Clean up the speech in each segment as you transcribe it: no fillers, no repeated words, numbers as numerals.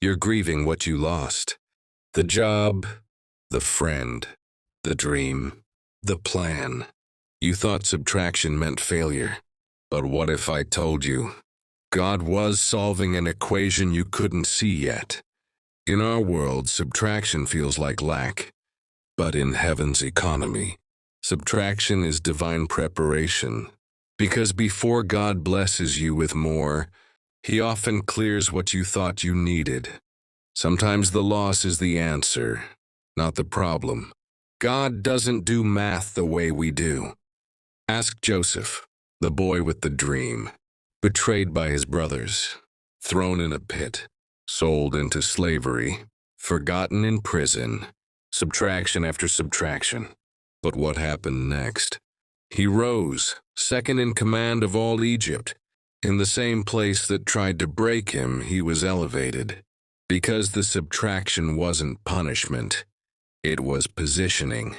You're grieving what you lost. The job, the friend, the dream, the plan. You thought subtraction meant failure. But what if I told you God was solving an equation you couldn't see yet? In our world, subtraction feels like lack. But in heaven's economy, subtraction is divine preparation. Because before God blesses you with more, He often clears what you thought you needed. Sometimes the loss is the answer, not the problem. God doesn't do math the way we do. Ask Joseph, the boy with the dream, betrayed by his brothers, thrown in a pit, sold into slavery, forgotten in prison, subtraction after subtraction. But what happened next? He rose, second in command of all Egypt. In the same place that tried to break him, he was elevated. Because the subtraction wasn't punishment, it was positioning.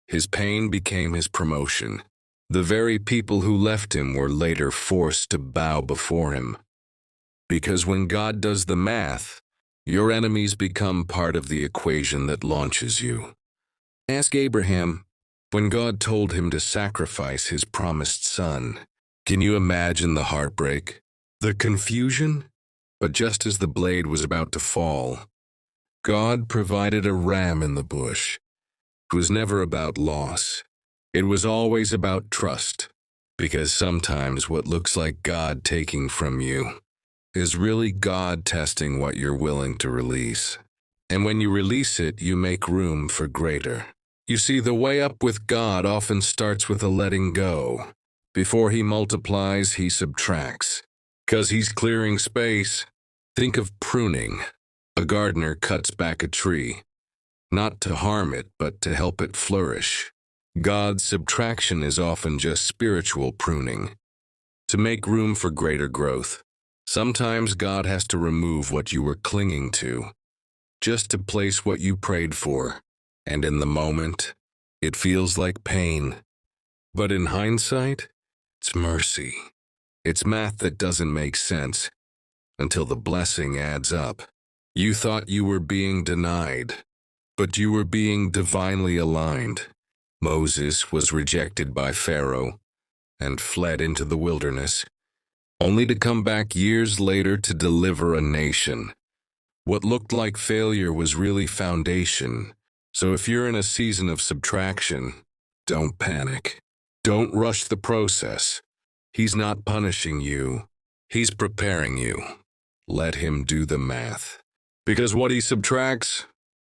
His pain became his promotion. The very people who left him were later forced to bow before him. Because when God does the math, your enemies become part of the equation that launches you. Ask Abraham, when God told him to sacrifice his promised son. Can you imagine the heartbreak? The confusion? But just as the blade was about to fall, God provided a ram in the bush. It was never about loss. It was always about trust. Because sometimes what looks like God taking from you is really God testing what you're willing to release. And when you release it, you make room for greater. You see, the way up with God often starts with a letting go. Before He multiplies, He subtracts. 'Cause He's clearing space. Think of pruning. A gardener cuts back a tree, not to harm it, but to help it flourish. God's subtraction is often just spiritual pruning, to make room for greater growth. Sometimes God has to remove what you were clinging to, just to place what you prayed for. And in the moment, it feels like pain. But in hindsight, it's mercy. It's math that doesn't make sense until the blessing adds up. You thought you were being denied, but you were being divinely aligned. Moses was rejected by Pharaoh and fled into the wilderness, only to come back years later to deliver a nation. What looked like failure was really foundation. So if you're in a season of subtraction, don't panic. Don't rush the process. He's not punishing you. He's preparing you. Let Him do the math. Because what He subtracts,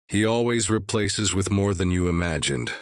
He always replaces with more than you imagined.